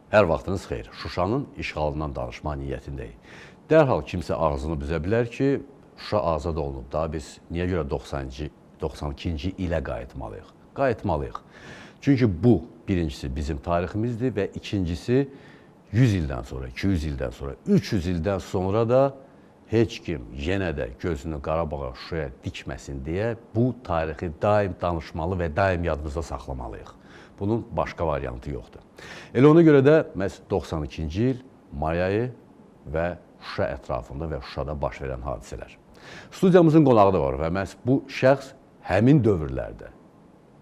Hər vaxtınız xeyir. Şuşanın işğalından danışma niyyətindəyik. Dərhal kimsə ağzını büzə bilər ki, Şuşa azad olunub da biz niyə görə 92-ci ilə qayıtmalıyıq? Qayıtmalıyıq. Çünki bu, birincisi bizim tariximizdir və ikincisi 100 ildən sonra, 200 ildən sonra, 300 ildən sonra da heç kim yenə də gözünü Qarabağa, Şuşaya dikməsin deyə bu tarixi daim danışmalı və daim yadımızda saxlamalıyıq. Bunun başqa variantı yoxdur. Elə ona görə də məhz 92-ci il may ayı və Şuşa ətrafında və Şuşada baş verən hadisələr. Studiyamızın qonağı da var və məhz bu şəxs həmin dövrlərdə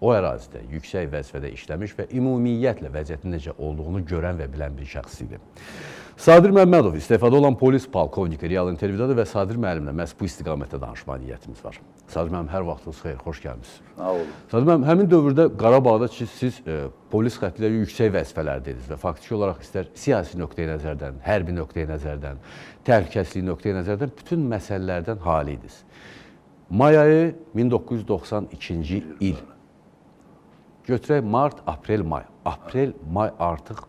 o ərazidə yüksək vəzifədə işləmiş və ümumiyyətlə vəziyyətin necə olduğunu görən və bilən bir şəxs idi. Sadir Məmmədov istefada olan polis polkovniki real intervyudadır və Sadir müəllimlə məhz bu istiqamətdə danışma niyyətimiz var. Sadir müəllim, hər vaxtınız xeyir, xoş gəlmişsiniz. Sağ olun. Sadir müəllim, həmin dövrdə Qarabağda siz polis xəttində yüksək vəzifələrdəydiniz və faktiki olaraq istər siyasi nöqteyi nəzərdən, hərbi nöqteyi nəzərdən, təhlükəsizlik nöqteyi nəzərdən bütün məsələlərdən hali idiniz. May ayı 1992-ci il. Götürək mart, aprel, may. Aprel, may artıq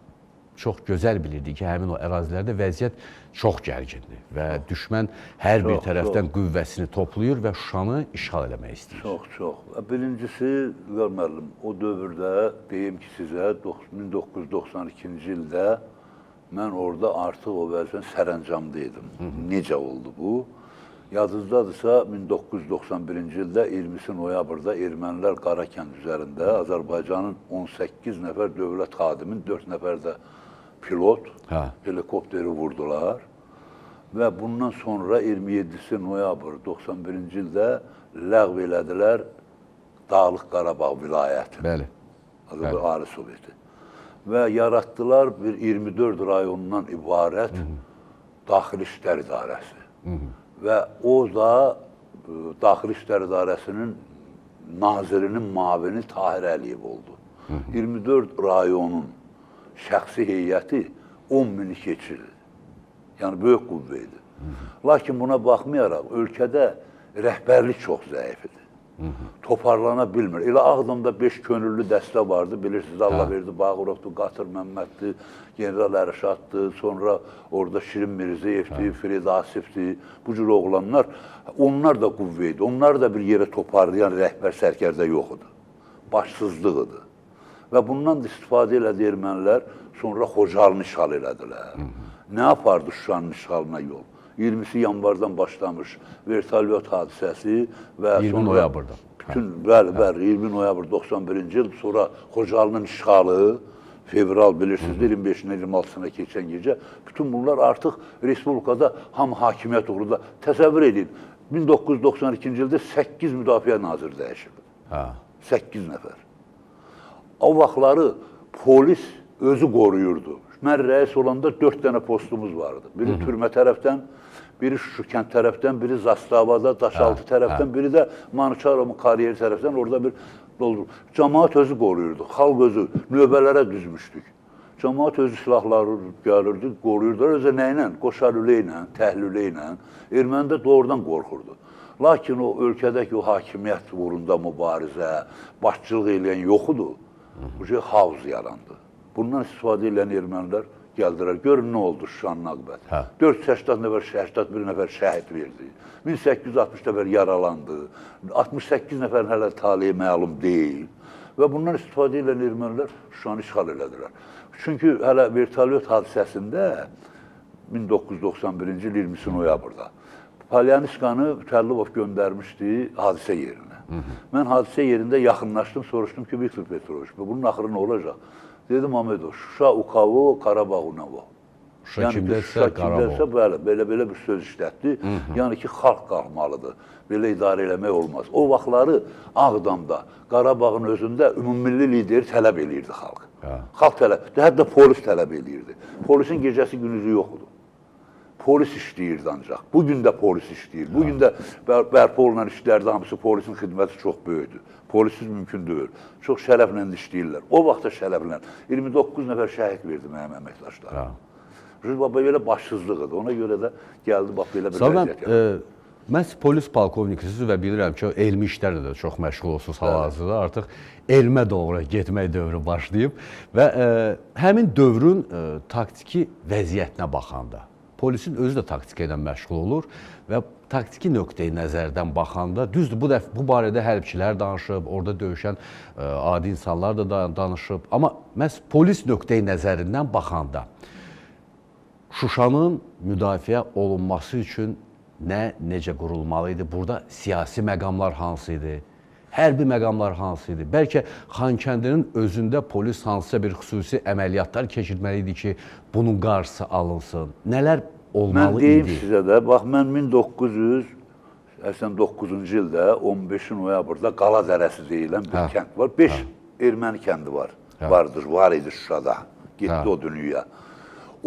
çox gözəl bilirdi ki, həmin o ərazilərdə vəziyyət çox gərgindir və düşmən hər bir tərəfdən qüvvəsini toplayır və Şuşanı işğal eləmək istəyir. Çox. Birincisi, müəllim, o dövrdə deyim ki, sizə 1992-ci ildə mən orada artıq o vəziyyətin sərəncamdaydım. Necə oldu bu? Yadınızdadırsa, 1991-ci ildə 20 noyabrda ermənilər Qarakənd üzərində Azərbaycanın 18 nəfər dövlət xadimin, 4 nəfər də pilot helikopteri vurdular və bundan sonra 27 noyabr 91-ci ildə ləğv elədilər Dağlıq Qarabağ vilayəti. Bəli. Azərbaycan Ali Soveti. Və yaratdılar bir 24 rayonundan ibarət Daxili İşlər İdarəsi. Və o da Daxili İşlər İdarəsinin nazirinin mavini Tahir Əliyev oldu. 24 rayonun şəxsi heyəti 10.000-i keçirdi. Yəni, böyük qüvvə idi. Lakin buna baxmayaraq, ölkədə rəhbərlik çox zəif idi. Toparlana bilmir. Elə Ağdamda 5 könüllü dəstə vardı, bilirsiniz, Allah verdi, Bağırovdur, Qatır Məmməddir, General Ərşaddır, sonra orada Şirin Mirzəyevdir, Fred Asifdir, bu cür oğlanlar, onlar da qüvvə idi. Onlar da bir yerə toparlayan rəhbər sərkərdə yox idi. Başsızlıq idi. Və bundan da istifadə elədi ermənilər, sonra Xocalını işğal elədilər. Nə yapardı Şuşanın işğalına yol? 20 yanvardan başlamış vertolyot hadisəsi və 20 noyabrda. Bəli, 20 noyabr 91-ci il, sonra Xocalının işğalı, fevral bilirsiniz, 25-dən 26-sına keçən gecə, bütün bunlar artıq Respublikada ham hakimiyyət uğrunda təsəvvür edin. 1992-ci ildə 8 müdafiə naziri dəyişildi. 8 nəfər. O vaxtları polis özü qoruyurdu. Mən rəis olanda 4 dənə postumuz vardı. Biri türmə tərəfdən, biri Şuşukənd tərəfdən, biri Zastavada, Daşaltı tərəfdən, biri də Manıçarovun kariyeri tərəfdən orada bir doldurur. Cəmaat özü qoruyurdu, xalq özü növbələrə düzmüşdük. Cəmaat özü silahları gəlirdi, qoruyurdular. Özə nə ilə? Qoşarülə ilə, təhlülə ilə. Erməni də doğrudan qorxurdu. Lakin o ölkədəki o hakimiyyət uğrunda mübarizə, başçılıq eləyən yoxudur. Bu şey havz yarandı. Bundan istifadə edən ermənilər gəldilər. Görün nə oldu Şuşanın aqibəti. 480 nəfər, 81 nəfər şəhid verdi. 1860 nəfər yaralandı. 68 nəfərin hələ taliyi məlum deyil. Və bundan istifadə edən ermənilər Şuşanı işğal elədilər. Çünki hələ vertolyot hadisəsində 1991-ci il 20 noyabrda Polyaniskanı Təllibov göndərmişdi hadisə yerinə. Mən hadisə yerində yaxınlaşdım, soruşdum ki, Viktor Petroviç, bunun axırı nə olacaq? Dedim, Amedov, Şuşa Ukavo, Qarabağ Unavo. Şuşa kimdəsə, Qarabağ. Belə bir söz işlətdi. Yəni ki, xalq qalmalıdır. Belə idarə eləmək olmaz. O vaxtları Ağdamda, Qarabağın özündə ümummilli lideri tələb eləyirdi xalq. Xalq tələb, hətta polis tələb eləyirdi. Polisin gecəsi günüzü yoxdur. Polis işləyirdi ancaq. Bugün də polis işləyir. Bugün də bərpa olunan işlərdə hamısı polisin xidməti çox böyükdür. Polisiz mümkün deyil. Çox şərəflə işləyirlər. O vaxtda şərəflə 29 nəfər şəhid verdi mənim əməkdaşlarım. Baba belə başsızlıq idi. Ona görə də gəldi, bax, belə bir vəziyyət yaratdı. Məhz polis polkovnikisiz və bilirəm ki, elmi işlərlə də çox məşğul olsunuz hal-hazırda. Artıq elmə doğru getmək dövrü başlayıb və həmin dövrün taktiki vəziyyətinə baxanda, polisin özü də taktika ilə məşğul olur və taktiki nöqteyi nəzərdən baxanda, düzdür, bu barədə hərbçilər danışıb, orada döyüşən adi insanlar da danışıb, amma məhz polis nöqteyi nəzərindən baxanda Şuşanın müdafiə olunması üçün necə qurulmalı idi? Burada siyasi məqamlar hansı idi? Hərbi məqamlar hansı idi? Bəlkə Xankəndinin özündə polis hansısa bir xüsusi əməliyyatlar keçirməli idi ki, bunun qarşısı alınsın? Nələr olmalı idi? Mən deyim sizə də, bax, mən 1989-cu ildə 15 noyabrda Qala Dərəsi deyilən bir kənd var. 5 erməni kəndi var idi Şuşada, getdi o dünyaya.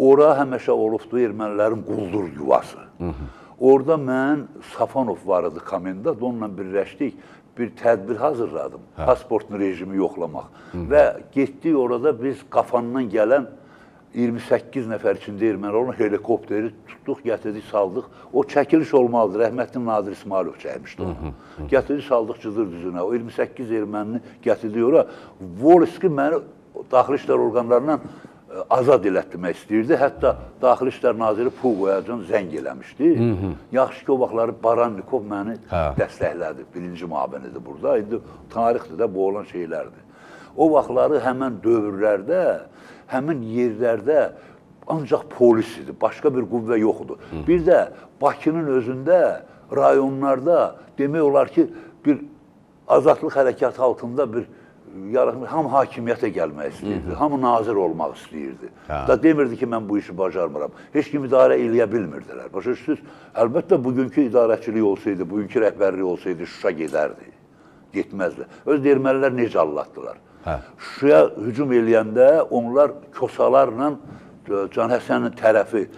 Ora həmişə olubdu ermənilərin quldur yuvası. Orada mən, Safanov var idi komendant, onunla birləşdik, bir tədbir hazırladım, pasportun rejimi yoxlamaq. Və getdik orada biz qafandan gələn 28 nəfər içində erməni olan helikopteri tutduq, gətirdik, saldıq. O çəkiliş olmalıdır, rəhmətli Nadir İsmailov çəkmişdi onu. Gətirdik, saldıq Cıdır düzünə. O 28 ermənini gətirdik ora. Volski məni daxili işlər orqanlarından azad elətdirmək istəyirdi. Hətta Daxili İşlər Naziri Puqoyacan zəng eləmişdi. Yaxşı ki, o vaxtları Barannikov məni dəstəklədi. Birinci müavinidir burada. İndi tarixdir də bu olan şeylərdir. O vaxtları həmən dövrlərdə, həmin yerlərdə ancaq polis idi. Başqa bir qüvvə yoxdur. Bir də Bakının özündə, rayonlarda demək olar ki, bir azadlıq hərəkatı altında bir hamı hakimiyyətə gəlmək istəyirdi, hamı nazir olmaq istəyirdi. Da demirdi ki, mən bu işi bacarmıram. Heç kim idarə eləyə bilmirdilər. Başa düşdünüz? Əlbəttə, bugünkü idarəçilik olsaydı, bugünkü rəhbərlik olsaydı, Şuşa gedərdi. Getməzdi. Öz ermənilər necə allatdılar? Şuşaya hücum eləyəndə onlar kosalarla Can Həsənin tərəfi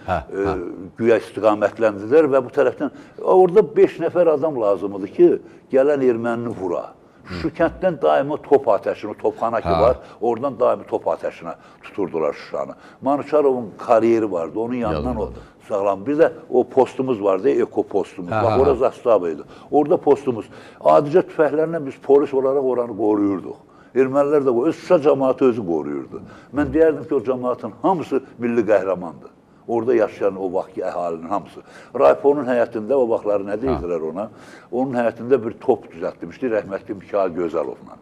güya istiqamətləndirdilər və bu tərəfdən orada 5 nəfər adam lazımdır ki, gələn ermənini vura. Şu kənddən daima top ateşini, topxana ki var, oradan daimi top ateşinə tuturdular Şuşanı. Manuçarovun kariyeri vardı, onun yanından o sağlam. Bir də o postumuz vardı, eko postumuz. Bax, orada zastava idi. Orada postumuz. Adicə tüfəklərlə biz polis olaraq oranı qoruyurduq. Ermənilər də öz Şuşa cəmaatı özü qoruyurdu. Mən deyərdim ki, o cəmaatın hamısı milli qəhrəmandır. Orada yaşayan o vaxtki əhalinin hamısı. Rayfonun həyətində, o vaxtları nə deyirdilər ona? Onun həyətində bir top düzəltmişdi, rəhmətli Mikayıl Gözəlovla.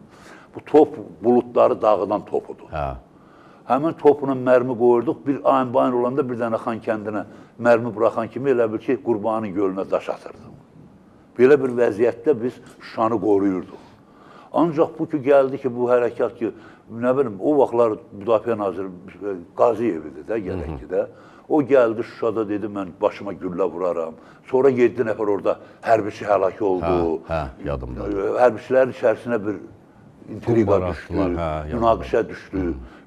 Bu top buludları dağıdan topudur. Həmin topuna mərmi qoyurduq, bir ayın olanda bir dənə Xankəndinə mərmi buraxan kimi elə bil ki, Qurbanın gölünə daş atırdıq. Belə bir vəziyyətdə biz Şuşanı qoruyurduq. Ancaq bu ki, gəldi ki, bu hərəkat ki, nə bilim, o vaxtlar Müdafiə Naziri Qaziyev idi də, gələk ki də. O gəldi Şuşada dedi, mən başıma güllə vuraram. Sonra 7 nəfər orada hərbiçi həlak oldu. Yadımda. Hərbiçilərin içərisinə bir intriqa düşdü, münaqişə düşdü.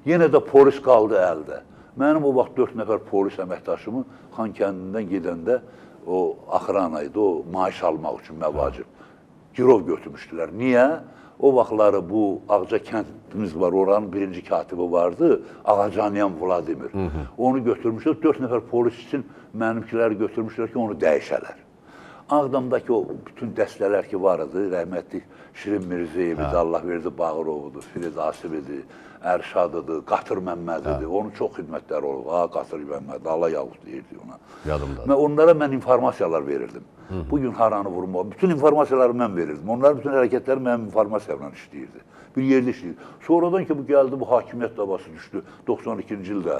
Yenə də polis qaldı əldə. Mənim o vaxt 4 nəfər polis əməkdaşımı Xankəndindən gedəndə o axrana idi, o maaş almaq üçün məvacib. Girov götürmüşdülər. Niyə? O vaxtları bu Ağca kəndimiz var, oranın birinci katibi vardı, Ağacanyan Vladimir. Onu götürmüşdür, 4 nəfər polis üçün mənimkiləri götürmüşdür ki, onu dəyişələr. Ağdamdakı o bütün dəstələr ki var idi, rəhmətli Şirin Mirzəyev idi, Allah verdi Bağırov'du, Filiz Asif idi, Ərşadıdır, Qatır Məmməddir. Onun çox xidmətləri oldu. Qatır Məmməd, Allah Yavuz deyirdi ona. Yadımda. Onlara mən informasiyalar verirdim. Bugün haranı vurma, bütün informasiyaları mən verirdim. Onların bütün hərəkətləri mənim informasiyalarla işləyirdi. Bir yerdə işləyirdi. Sonradan ki, bu gəldi, bu hakimiyyət davası düşdü 92-ci ildə.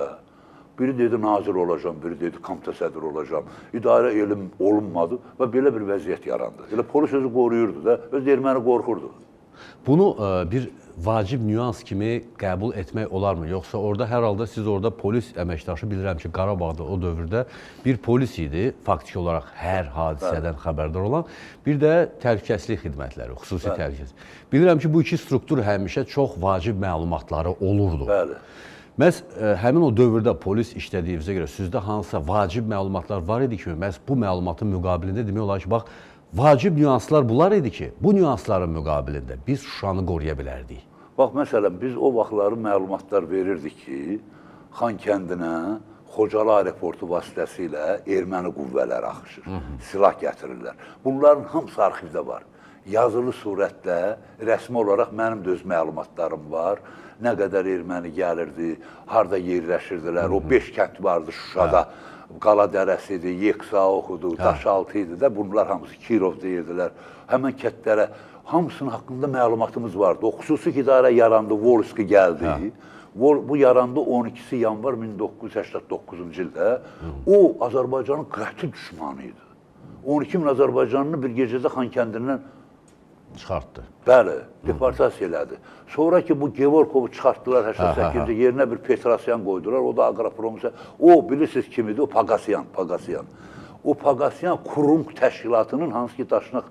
Biri dedi nazir olacağım, biri dedi komitə sədri olacağım. İdarə elm olunmadı və belə bir vəziyyət yarandı. Elə polis özü qoruyurdu da, öz erməni qorxurdu. Bunu bir vacib nüans kimi qəbul etmək olarmı? Yoxsa orada hər halda siz orada polis əməkdaşı, bilirəm ki, Qarabağda o dövrdə bir polis idi, faktiki olaraq hər hadisədən xəbərdar olan, bir də təhlükəsizlik xidmətləri, xüsusi təhlükəsizlik. Bilirəm ki, bu iki struktur həmişə çox vacib məlumatları olurdu. Bəli. Məhz həmin o dövrdə polis işlədiyinizə görə sizdə hansısa vacib məlumatlar var idi ki, məhz bu məlumatın müqabilində demək olar ki, bax, vacib nüanslar bunlar idi ki, bu nüansların müqabilində biz Şuşanı qoruya bilərdik. Bax, məsələn, biz o vaxtları məlumatlar verirdik ki, Xankəndinə Xocalı aeroportu vasitəsilə erməni qüvvələri axışır, silah gətirirlər. Bunların hamısı arxivdə var. Yazılı surətdə, rəsmi olaraq mənim də öz məlumatlarım var. Nə qədər erməni gəlirdi, harada yerləşirdilər, o 5 kənd vardı Şuşada. Qala Dərəsidir, Yeksaoxudur, Daşaltı idi də, bunlar hamısı Kirov deyirdilər. Həmən kətlərə hamısının haqqında məlumatımız vardı. O xüsusi idarə yarandı, Volski gəldi. Bu yarandı 12 yanvar 1989-cu ildə. O, Azərbaycanın qəti düşmanı idi. 12 min Azərbaycanını bir gecədə Xankəndindən çıxartdı. Bəli, deportasiya elədi. Sonra ki, bu Gevorkovu çıxartdılar 88-ci yerinə bir Petrosyan qoydular. O da Aqropromusa. O, bilirsiniz kim idi? O Pagasyan. O Pagasyan Kurum təşkilatının, hansı ki, Daşnaq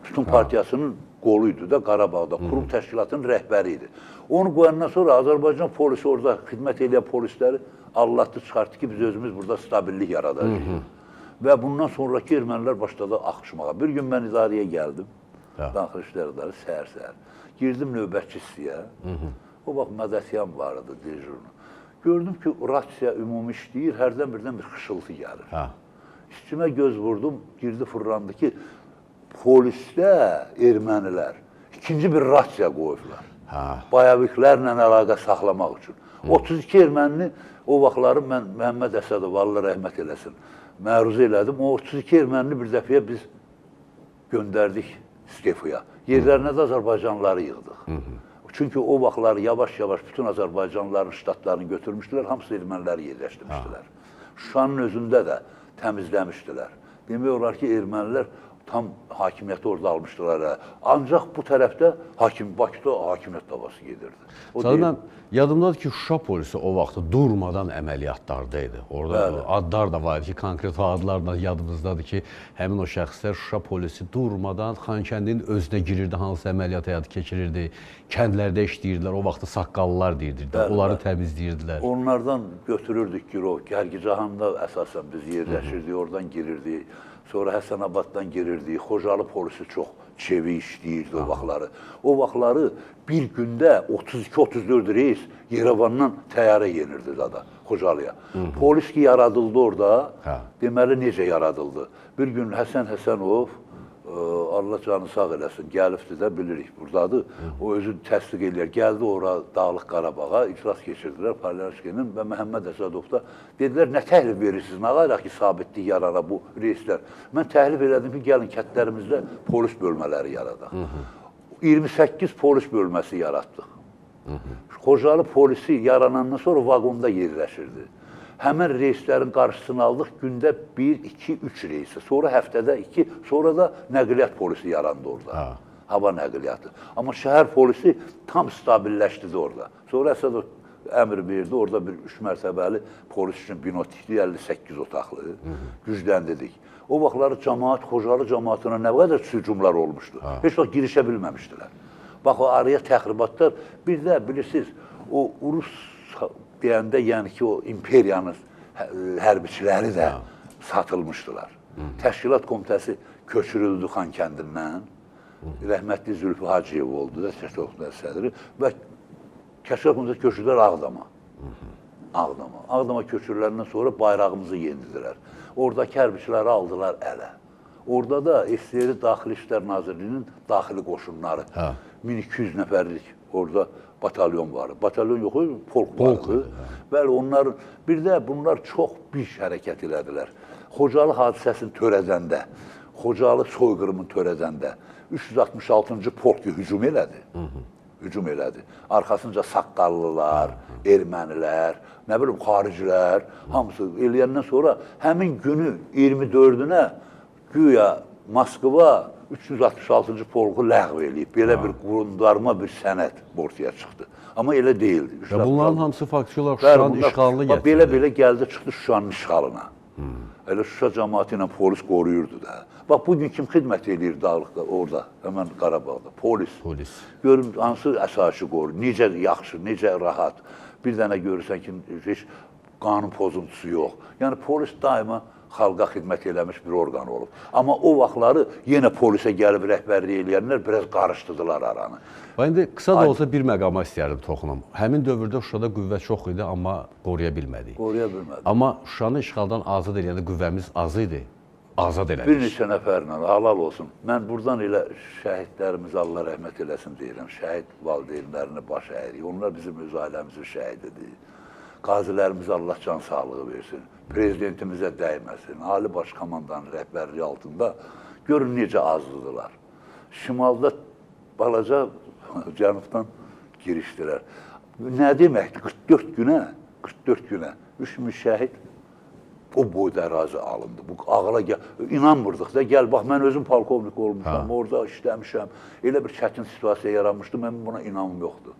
Tütün Partiyasının qoluydu da Qarabağda. Kurum təşkilatının rəhbəri idi. Onu qoyandan sonra Azərbaycan polisi orada xidmət edən polisləri Allah'tı çıxartdı ki, biz özümüz burada stabillik yaradacağıq. Və bundan sonraki ermənilər başladı axışmağa. Bir gün mən idarəyə gəldim. Daxili İşlər İdarəsi səhər-səhər. Girdim növbətçi hissəyə. O vaxt Mədətyan var idi, dejurnu. Gördüm ki, rasiya ümumi işləyir, hərdən birdən bir xışıltı gəlir. İstimə göz vurdum, girdi fırlandı ki, polisdə ermənilər ikinci bir rasiya qoyublar. Bayaviklərlə əlaqə saxlamaq üçün. 32 ermənini o vaxtları mən Məhəmməd Əsədov, Allah rəhmət eləsin, məruzə elədim. O 32 ermənini bir dəfəyə biz göndərdik İstefaya. Yerlərinə də Azərbaycanlıları yığdıq. Çünki o vaxtlar yavaş-yavaş bütün Azərbaycanlıların ştatlarını götürmüşdülər, hamısı erməniləri yerləşdirmişdilər. Şuşanın özündə də təmizləmişdilər. Demək olar ki, ermənilər tam hakimiyyəti orada almışdılar. Ancaq bu tərəfdə Bakıda hakimiyyət davası gedirdi. Mən yadımdadır ki, Şuşa polisi o vaxt durmadan əməliyyatlardaydı. Orada adlar da var ki, konkret adlar da yadımızdadır ki, həmin o şəxslər Şuşa polisi durmadan Xankəndinin özünə girirdi, hansı əməliyyat həyatı keçirirdi, kəndlərdə işləyirdilər, o vaxtda saqqallılar deyirdilər, onları təmizləyirdilər. Onlardan götürürdük girov, Gərgicahanda əsasən biz yerləşirdik, oradan girirdik. Sonra Həsənabaddan girirdik, Xocalı polisi çox çevi işləyirdi o vaxtları. O vaxtları bir gündə 32-34 reis Yerevandan təyyarə yenirdi da Xocalıya. Polis ki yaradıldı orada, deməli necə yaradıldı? Bir gün Həsən Həsənov, Allah canı sağ eləsin, gəlibdi də bilirik, buradadır. O özü təsdiq eləyər, gəldi ora Dağlıq Qarabağa, iclas keçirdilər Palyarskinin və Məhəmməd Əsədov da. Dedilər, nə təhlif verirsiniz, nə qayıraq ki, sabitlik yarana bu reislər. Mən təhlif elədim ki, gəlin kətlərimizdə polis bölmələri yaradaq. 28 polis bölməsi yaratdıq. Xocalı polisi yaranandan sonra vaqonda yerləşirdi. Həmən reislərin qarşısını aldıq, gündə 1, 2, 3 reysi. Sonra həftədə 2, sonra da nəqliyyat polisi yarandı orada. Hava nəqliyyatı. Amma şəhər polisi tam stabilləşdi orada. Sonra Əsədov əmr verdi, orada bir 3 mərtəbəli polis üçün bino tikdi, 58 otaqlı, gücləndirdik. O vaxtları cəmaat, Xocalı cəmaatına nə qədər hücumlar olmuşdu. Heç vaxt girişə bilməmişdilər. Bax, o araya təxribatlar, bir də bilirsiniz, o Urus deyəndə, yəni ki, o imperiyanın hərbiçiləri də satılmışdılar. Təşkilat komitəsi köçürüldü Xankəndindən, rəhmətli Zülfü Hacıyev oldu da təşkilat komitəsi sədri və təşkilat komitəsi köçürdülər Ağdama. Ağdama köçürüləndən sonra bayrağımızı yendidilər. Oradakı hərbiçiləri aldılar ələ. Orada da SSR Daxili İşlər Nazirliyinin daxili qoşunları, 1200 nəfərlik orada batalyon vardı. Batalyon yox, polk vardı. Bəli, onların, bir də bunlar çox biş hərəkət elədilər. Xocalı hadisəsini törədəndə, Xocalı soyqırımını törədəndə 366-cı polk hücum elədi. Hücum elədi. Arxasınca saqqallılar, ermənilər, nə bilim, xaricilər, hamısı eləyəndən sonra həmin günü 24-ünə güya Moskva 366-cı polku ləğv eləyib. Belə bir qurumdarma bir sənəd ortaya çıxdı. Amma elə deyildi. Bunların hamısı faktiki olaraq Şuşanın işğalını gətirdi. Belə-belə gəldi, çıxdı Şuşanın işğalına. Elə Şuşa cəmaatı ilə polis qoruyurdu da. Bax, bugün kim xidmət edir Dağlıqda, orada, həmən Qarabağda? Polis. Görün, hansı əsası qoruyur, necə yaxşı, necə rahat. Bir dənə görürsən ki, heç qanun pozuntusu yox. Yəni, polis daima xalqa xidmət eləmiş bir orqan olub. Amma o vaxtları yenə polisə gəlib rəhbərlik eləyənlər biraz qarışdırdılar aranı. Və indi qısa da olsa bir məqama istəyərdim toxunum. Həmin dövrdə Şuşada qüvvə çox idi, amma qoruya bilmədik. Qoruya bilmədik. Amma Şuşanı işğaldan azad edəndə qüvvəmiz az idi, azad elədik. Bir neçə nəfərlə, halal olsun. Mən buradan elə şəhidlərimiz Allah rəhmət eləsin deyirəm. Şəhid valideynlərini baş əyirik. Onlar bizim öz ailəmizin şəhididir. Qazilərimiz Allah can sağlığı versin. Prezidentimizə dəyməsin. Ali Baş Komandanın rəhbərliyi altında görün necə azlıdılar. Şimalda balaca cənubdan girişdilər. Nə deməkdir? 44 günə 3000 şəhid o boyda ərazi alındı. Bu ağla inanmırdıq da, gəl bax, mən özüm polkovnik olmuşam, orada işləmişəm. Elə bir çətin situasiya yaranmışdı, mən buna inanım yoxdur.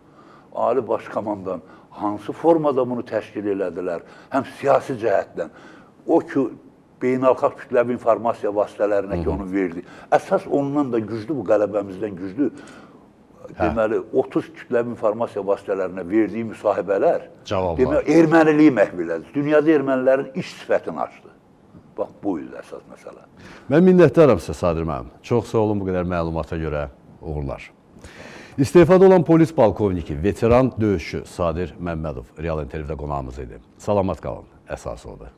Ali Baş Komandan hansı formada bunu təşkil elədilər, həm siyasi cəhətdən, o ki, beynəlxalq kütləvi informasiya vasitələrinə ki, onu verdi. Əsas ondan da güclü, bu qələbəmizdən güclü, deməli, 30 kütləvi informasiya vasitələrinə verdiyi müsahibələr, deməli, erməniliyi məhv elədi. Dünyada ermənilərin iş sifətini açdı. Bax, bu idi əsas məsələ. Mən minnətdaram sizə, Sadir müəllim. Çox sağ olun bu qədər məlumata görə, uğurlar. İstefada olan polis polkovniki, veteran döyüşçü Sadir Məmmədov Real intervyuda qonağımız idi. Salamat qalın, əsası odur.